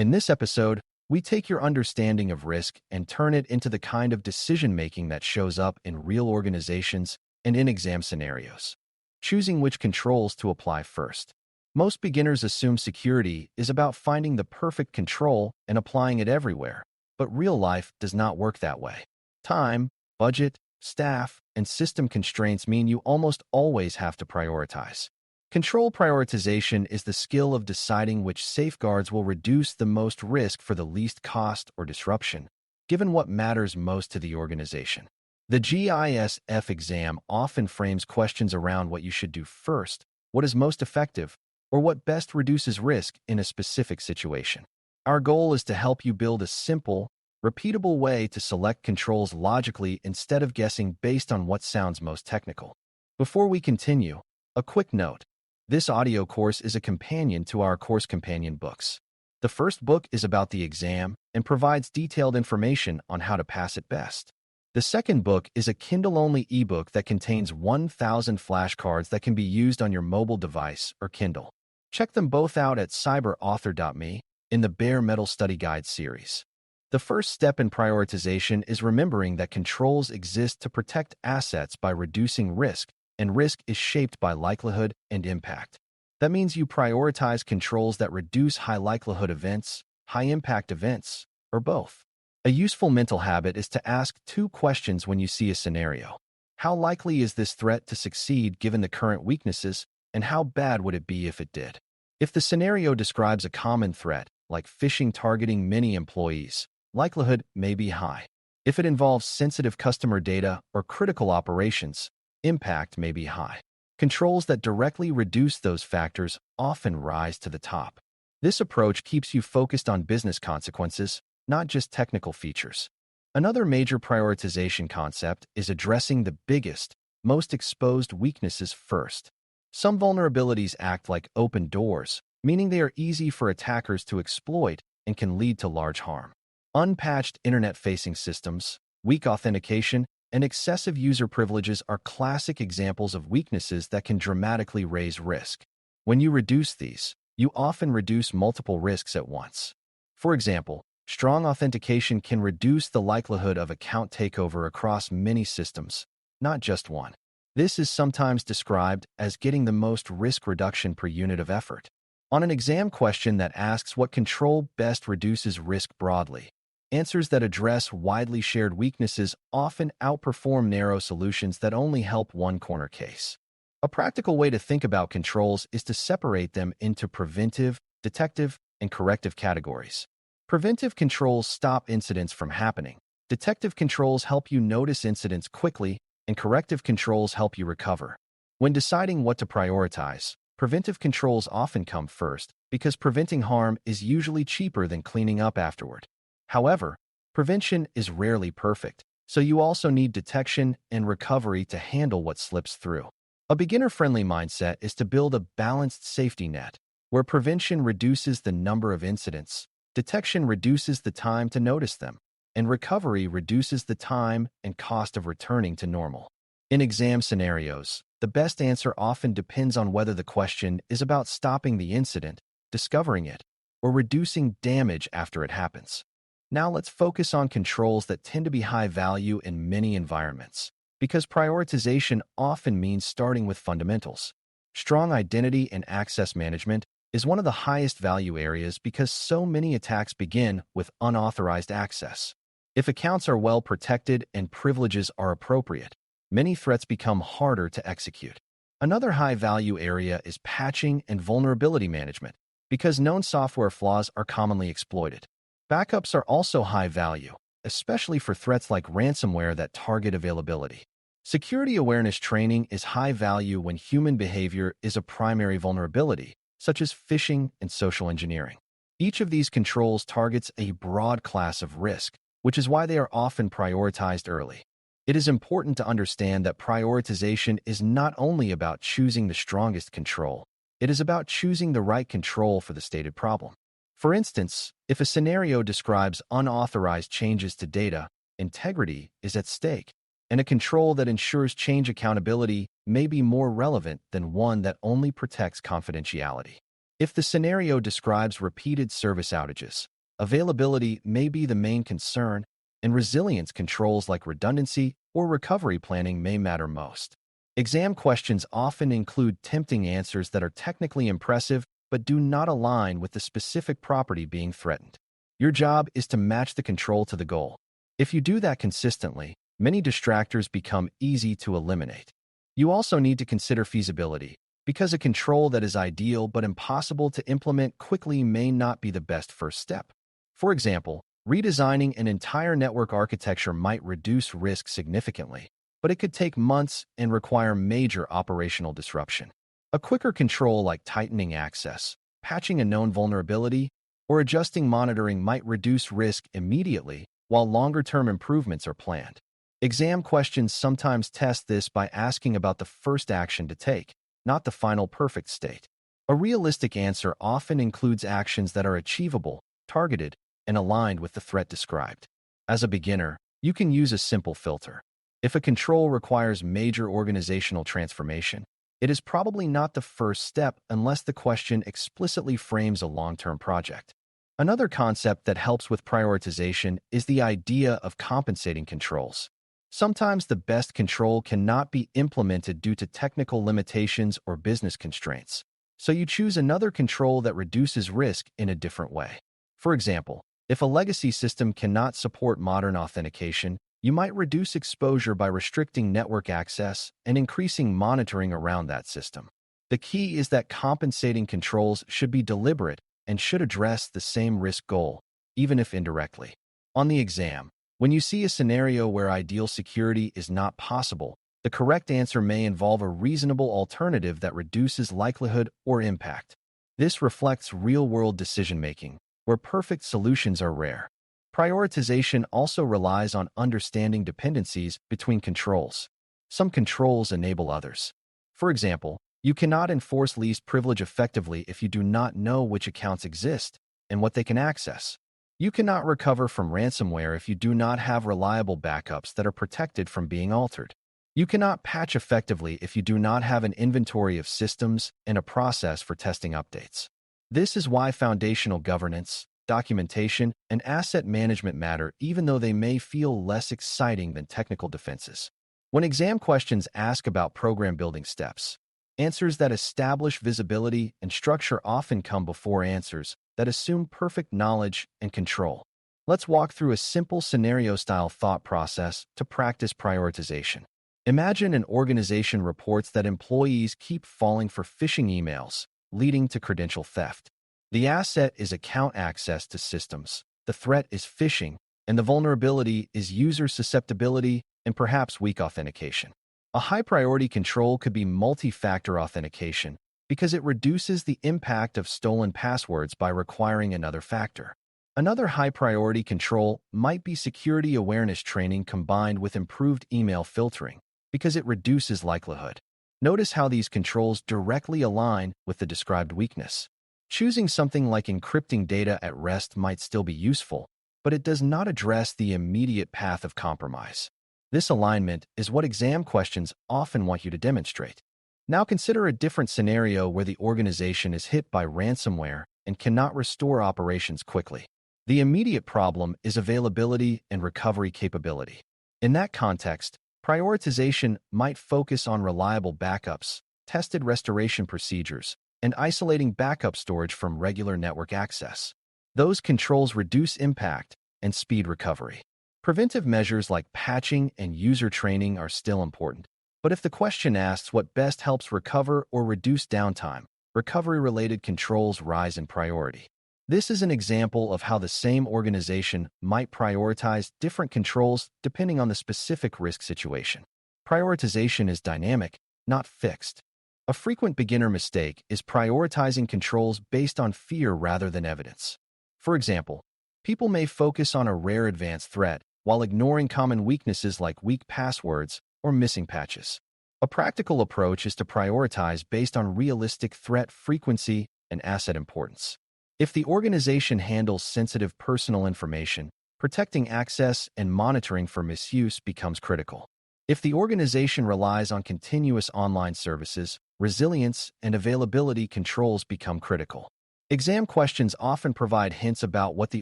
In this episode, we take your understanding of risk and turn it into the kind of decision-making that shows up in real organizations and in exam scenarios. Choosing which controls to apply first. Most beginners assume security is about finding the perfect control and applying it everywhere, but real life does not work that way. Time, budget, staff, and system constraints mean you almost always have to prioritize. Control prioritization is the skill of deciding which safeguards will reduce the most risk for the least cost or disruption, given what matters most to the organization. The GISF exam often frames questions around what you should do first, what is most effective, or what best reduces risk in a specific situation. Our goal is to help you build a simple, repeatable way to select controls logically instead of guessing based on what sounds most technical. Before we continue, a quick note. This audio course is a companion to our course companion books. The first book is about the exam and provides detailed information on how to pass it best. The second book is a Kindle-only ebook that contains 1,000 flashcards that can be used on your mobile device or Kindle. Check them both out at cyber.author.me in the Bare Metal Study Guide series. The first step in prioritization is remembering that controls exist to protect assets by reducing risk, and risk is shaped by likelihood and impact. That means you prioritize controls that reduce high-likelihood events, high-impact events, or both. A useful mental habit is to ask two questions when you see a scenario. How likely is this threat to succeed given the current weaknesses, and how bad would it be if it did? If the scenario describes a common threat, like phishing targeting many employees, likelihood may be high. If it involves sensitive customer data or critical operations, impact may be high. Controls that directly reduce those factors often rise to the top. This approach keeps you focused on business consequences, not just technical features. Another major prioritization concept is addressing the biggest, most exposed weaknesses first. Some vulnerabilities act like open doors, meaning they are easy for attackers to exploit and can lead to large harm. Unpatched internet-facing systems, weak authentication, and excessive user privileges are classic examples of weaknesses that can dramatically raise risk. When you reduce these, you often reduce multiple risks at once. For example, strong authentication can reduce the likelihood of account takeover across many systems, not just one. This is sometimes described as getting the most risk reduction per unit of effort. On an exam question that asks what control best reduces risk broadly, answers that address widely shared weaknesses often outperform narrow solutions that only help one corner case. A practical way to think about controls is to separate them into preventive, detective, and corrective categories. Preventive controls stop incidents from happening. Detective controls help you notice incidents quickly, and corrective controls help you recover. When deciding what to prioritize, preventive controls often come first because preventing harm is usually cheaper than cleaning up afterward. However, prevention is rarely perfect, so you also need detection and recovery to handle what slips through. A beginner-friendly mindset is to build a balanced safety net, where prevention reduces the number of incidents, detection reduces the time to notice them, and recovery reduces the time and cost of returning to normal. In exam scenarios, the best answer often depends on whether the question is about stopping the incident, discovering it, or reducing damage after it happens. Now let's focus on controls that tend to be high value in many environments, because prioritization often means starting with fundamentals. Strong identity and access management is one of the highest value areas because so many attacks begin with unauthorized access. If accounts are well protected and privileges are appropriate, many threats become harder to execute. Another high-value area is patching and vulnerability management, because known software flaws are commonly exploited. Backups are also high value, especially for threats like ransomware that target availability. Security awareness training is high value when human behavior is a primary vulnerability, such as phishing and social engineering. Each of these controls targets a broad class of risk, which is why they are often prioritized early. It is important to understand that prioritization is not only about choosing the strongest control, it is about choosing the right control for the stated problem. For instance, if a scenario describes unauthorized changes to data, integrity is at stake, and a control that ensures change accountability may be more relevant than one that only protects confidentiality. If the scenario describes repeated service outages, availability may be the main concern, and resilience controls like redundancy or recovery planning may matter most. Exam questions often include tempting answers that are technically impressive but do not align with the specific property being threatened. Your job is to match the control to the goal. If you do that consistently, many distractors become easy to eliminate. You also need to consider feasibility, because a control that is ideal but impossible to implement quickly may not be the best first step. For example, redesigning an entire network architecture might reduce risk significantly, but it could take months and require major operational disruption. A quicker control like tightening access, patching a known vulnerability, or adjusting monitoring might reduce risk immediately, while longer-term improvements are planned. Exam questions sometimes test this by asking about the first action to take, not the final perfect state. A realistic answer often includes actions that are achievable, targeted, and aligned with the threat described. As a beginner, you can use a simple filter. If a control requires major organizational transformation, it is probably not the first step unless the question explicitly frames a long-term project. Another concept that helps with prioritization is the idea of compensating controls. Sometimes the best control cannot be implemented due to technical limitations or business constraints, so you choose another control that reduces risk in a different way. For example, if a legacy system cannot support modern authentication, you might reduce exposure by restricting network access and increasing monitoring around that system. The key is that compensating controls should be deliberate and should address the same risk goal, even if indirectly. On the exam, when you see a scenario where ideal security is not possible, the correct answer may involve a reasonable alternative that reduces likelihood or impact. This reflects real-world decision-making, where perfect solutions are rare. Prioritization also relies on understanding dependencies between controls. Some controls enable others. For example, you cannot enforce least privilege effectively if you do not know which accounts exist and what they can access. You cannot recover from ransomware if you do not have reliable backups that are protected from being altered. You cannot patch effectively if you do not have an inventory of systems and a process for testing updates. This is why foundational governance, documentation, and asset management matter, even though they may feel less exciting than technical defenses. When exam questions ask about program building steps, answers that establish visibility and structure often come before answers that assume perfect knowledge and control. Let's walk through a simple scenario-style thought process to practice prioritization. Imagine an organization reports that employees keep falling for phishing emails, leading to credential theft. The asset is account access to systems, the threat is phishing, and the vulnerability is user susceptibility and perhaps weak authentication. A high-priority control could be multi-factor authentication because it reduces the impact of stolen passwords by requiring another factor. Another high-priority control might be security awareness training combined with improved email filtering because it reduces likelihood. Notice how these controls directly align with the described weakness. Choosing something like encrypting data at rest might still be useful, but it does not address the immediate path of compromise. This alignment is what exam questions often want you to demonstrate. Now consider a different scenario where the organization is hit by ransomware and cannot restore operations quickly. The immediate problem is availability and recovery capability. In that context, prioritization might focus on reliable backups, tested restoration procedures, and isolating backup storage from regular network access. Those controls reduce impact and speed recovery. Preventive measures like patching and user training are still important, but if the question asks what best helps recover or reduce downtime, recovery-related controls rise in priority. This is an example of how the same organization might prioritize different controls depending on the specific risk situation. Prioritization is dynamic, not fixed. A frequent beginner mistake is prioritizing controls based on fear rather than evidence. For example, people may focus on a rare advanced threat while ignoring common weaknesses like weak passwords or missing patches. A practical approach is to prioritize based on realistic threat frequency and asset importance. If the organization handles sensitive personal information, protecting access and monitoring for misuse becomes critical. If the organization relies on continuous online services, resilience and availability controls become critical. Exam questions often provide hints about what the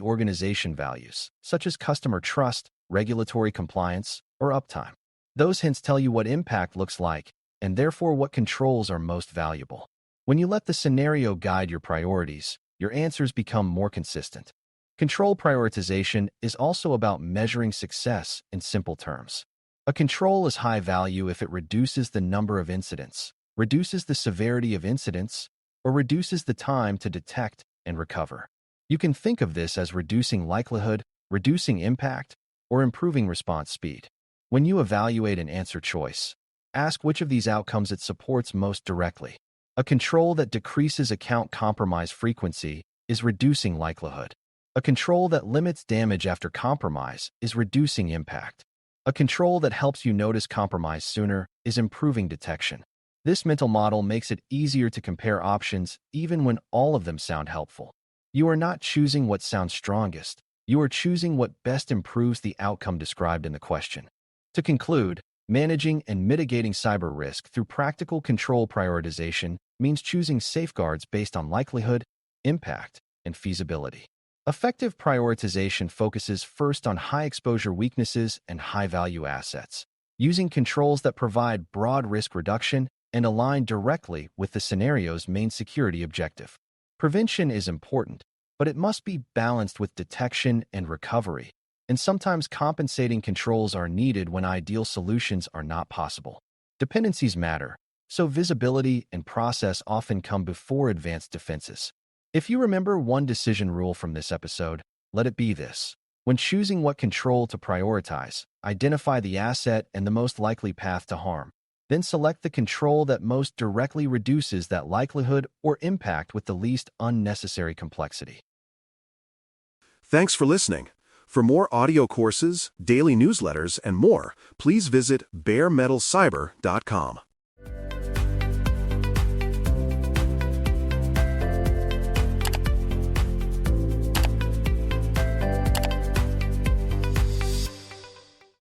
organization values, such as customer trust, regulatory compliance, or uptime. Those hints tell you what impact looks like, and therefore what controls are most valuable. When you let the scenario guide your priorities, your answers become more consistent. Control prioritization is also about measuring success in simple terms. A control is high value if it reduces the number of incidents, reduces the severity of incidents, or reduces the time to detect and recover. You can think of this as reducing likelihood, reducing impact, or improving response speed. When you evaluate an answer choice, ask which of these outcomes it supports most directly. A control that decreases account compromise frequency is reducing likelihood. A control that limits damage after compromise is reducing impact. A control that helps you notice compromise sooner is improving detection. This mental model makes it easier to compare options even when all of them sound helpful. You are not choosing what sounds strongest. You are choosing what best improves the outcome described in the question. To conclude, managing and mitigating cyber risk through practical control prioritization means choosing safeguards based on likelihood, impact, and feasibility. Effective prioritization focuses first on high-exposure weaknesses and high-value assets, using controls that provide broad risk reduction and align directly with the scenario's main security objective. Prevention is important, but it must be balanced with detection and recovery, and sometimes compensating controls are needed when ideal solutions are not possible. Dependencies matter, so visibility and process often come before advanced defenses. If you remember one decision rule from this episode, let it be this. When choosing what control to prioritize, identify the asset and the most likely path to harm. Then select the control that most directly reduces that likelihood or impact with the least unnecessary complexity. Thanks for listening. For more audio courses, daily newsletters, and more, please visit BareMetalCyber.com.